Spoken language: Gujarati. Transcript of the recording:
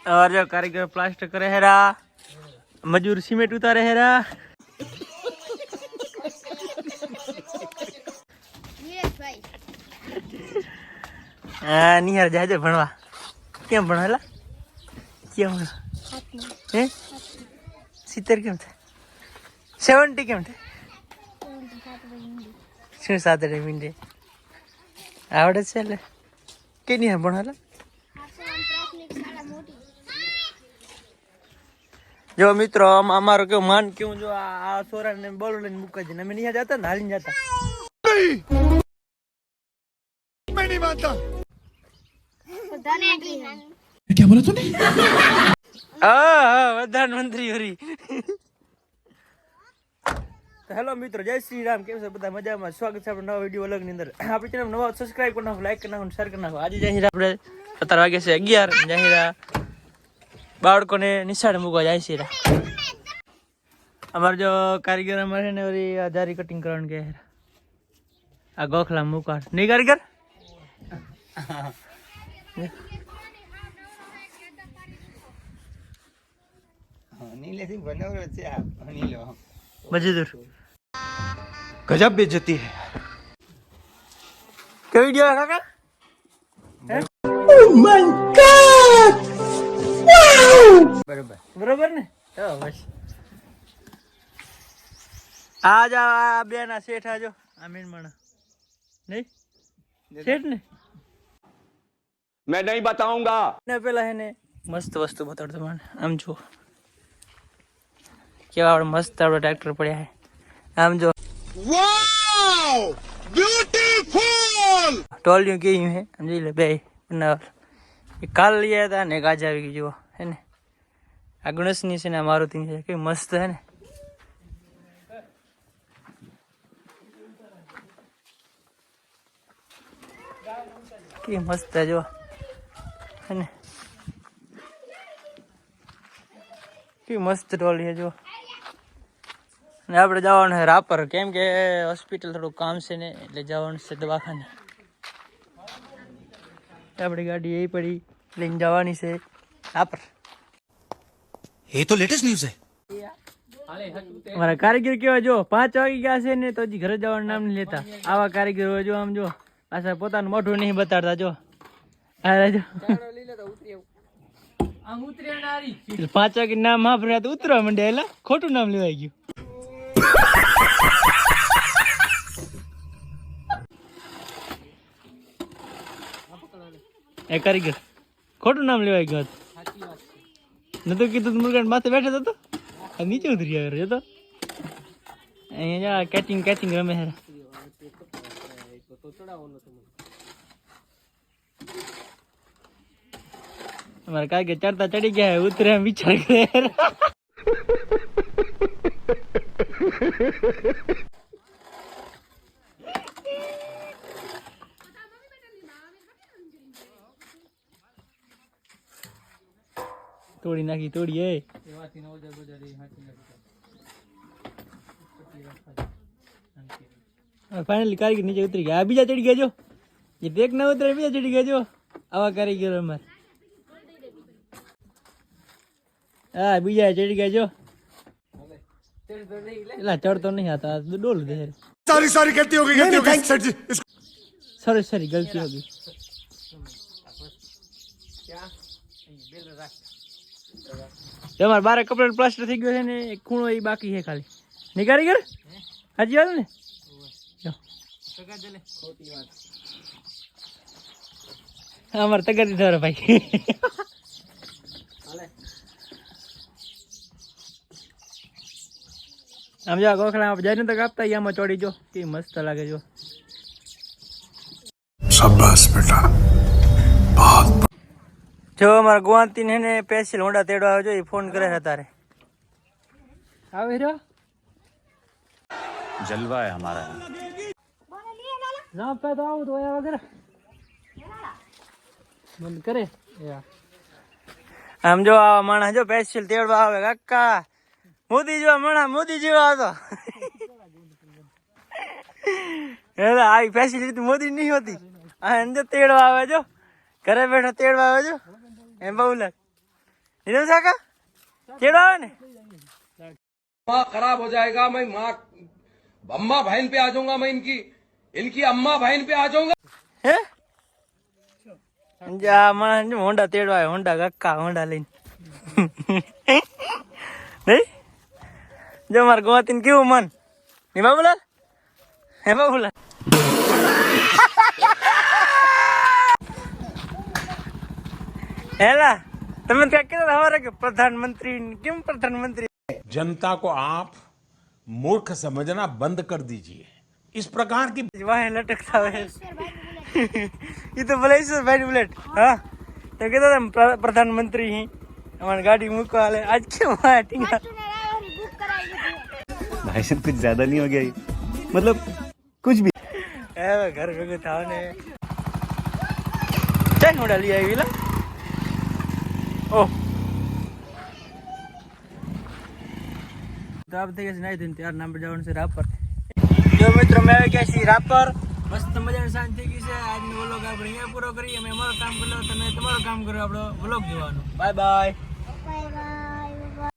और जो कारीगर प्लास्टर करे है रा, मजदूर सीमेंट उतारे है रा। हाँ निहार जाजे भणवा केम भणेला केम हे 70 केम थे 70 केम थे શું સાતડે મિનિટે આવડે છે એટલે કે નહીં ભણેલા જો મિત્રો અમારો કેવું માન કેવું જો આ સોરાને બોલું લઈને મૂકવા જઈને અમે નહીં જતા ને હાલીને જતા मैं नहीं मानता क्या बोला तूने प्रधानमंत्री हरी तो हेलो मित्रों जय श्री राम केम छो बधा मजामां स्वागत छे आपणो नवा विडियो व्लॉग ની અંદર આપણી ચેનલ નવા સબસ્ક્રાઇબ કરી નાખો લાઈક કરી નાખો શેર કરી નાખો આજે જાહેર આપણે 17 વાગે છે 11 જાહેર બાળકોને નિશાળ મૂકવા જાય છે અમાર જો કારીગર અમારે ને ઓરી આધારી કટિંગ કરવાનું કે આ ગોખલા મૂકા નહીં કારીગર नीले सिंह बनोरो छे आप नीलो मजेदार गजब बेइज्जती है क्या वीडियो है काका ओह माय गॉड बराबर बराबर ने तो बस आज आ बेना सेठ आजो आमीन मणा नहीं सेठ ने मैं नहीं बताऊंगा ने पेला है ने मस्त वस्तु बता दो મને આમ જો કેવા આપણે મસ્ત આપણો ટ્રેક્ટર પડ્યા છે આમ જો વાવ બ્યુટીફુલ ટોલિયું કેયું હે સમજી લે બે બનાવ એ કાલ લઈ આવ્યા હતા ને ગાજ આવી ગઈ જો હે ને આ ગણેશની છે ને મારુતિની છે કે મસ્ત હે ને કે મસ્ત જો હે ને કે મસ્ત ટોલી હે જો ને આપણે જવાનું છે રાપર કેમ કે હોસ્પિટલ થોડું કામ છે ને એટલે જવાનું છે દવાખાને આપણી ગાડી એ પડી લઈને જવાની છે રાપર ये तो लेटेस्ट न्यूज़ है અમારા કારીગર કેવા જો 5 વાગી ગયા છે ને તો હજી ઘરે જવાનું નામ નહીં લેતા આવા કારીગર હોય જો આમ જો પાછા પોતાનું મોઢું નહીં બતાડતા જો આ જો 5 વાગે નામ વાપર્યા તો ઉતરવા માંડ્યા એટલે ખોટું નામ લેવાઈ ગયું એ કારીગર ખોટું નામ લેવાઈ ગયું નતું કીધું મુરગાન માથે બેઠો હતો નીચે ઉતરી આવ્યો જતો અહીંયા કેચિંગ કેચિંગ રમે છે हमारे काय के चढ़ता चढ़ी गया है उतरे हम विचार करे तोड़ी नाखी तोड़ी है फाइनली कारीगर नीचे उतरी गया बीजा चढ़ी गया जो ये देख ना उतरे बीजा चढ़ी गया जो आवा कारीगर हमारे हाँ बीजा चढ़ गया जो चढ़ तो नहीं आता डोल दे सारी गलती हो गई सॉरी गलती हो गई हमारे 12 कपड़े प्लास्टर थी गयो है ने एक खूणो ही बाकी है खाली नहीं कारीगर हाजी वाल ने हमारे तगड़ी धर भाई આમ જો ગોખલા આપ જઈને તો કાપતા આમાં ચોડી જો કે મસ્ત લાગે જો शाबाश बेटा बहुत જો અમાર ગોવાંતી ને પેન્સિલ હોંડા તેડવા આવજો એ ફોન કરે છે તારે આવે રહ્યો जलवा है हमारा ના પે તો આવું તો આયા વગર બંધ કરે આમ જો આ માણસ જો પેન્સિલ તેડવા આવે કાકા મોદી જેવા મણા મોદી જેવા હતો આ ફેસિલિટી મોદી નહીં હોતી આ અંદર તેડવા આવે જો ઘરે બેઠા તેડવા આવે જો એમ બહુ લાગ निरंजन काका केड़ा આવે ને माँ खराब हो जाएगा। मैं माँ अम्मा बहन पे आ जाऊंगा। मैं इनकी अम्मा बहन पे आ जाऊंगा। હે જા મને હોન્ડા તેડવા આવ્યો હોન્ડા કાકા હોન્ડા લઈને નહીં જો માર ગોતીને કેવું મન હે બાબુલાલ હે બાબુલાલ હેલા તમે ક્યાં કીધું હવારે કે પ્રધાનમંત્રી કેમ પ્રધાનમંત્રી जनता को आप मूर्ख समझना बंद कर दीजिए इस प्रकार की વાહે લટકતા હોય એ તો ભલે છે ભાઈ બુલેટ હા તો કીધું તમે પ્રધાનમંત્રી હી અમારી ગાડી મૂકવા હાલે આજ કેમ ટીંગા भाई साहब कुछ ज्यादा नहीं हो गया ये? मतलब कुछ भी હવે ઘર ભેગું થાવ ને ચાઈ હોડા લઈ આવી લા ઓહ તો આપ થઈ ગયા છે નાઈ ધોઈને ત્યાર નામ પર જવાનું છે રાપર જો મિત્રો મેં આવી ગયા છીએ રાપર મસ્ત મજાની સાંજ થઈ ગઈ છે આજનો વ્લોગ આપણે અહીંયા પૂરો કરીએ અમે અમારું કામ કરી લો તમે તમારું કામ કરો આપણો વ્લોગ જોવાનો બાય બાય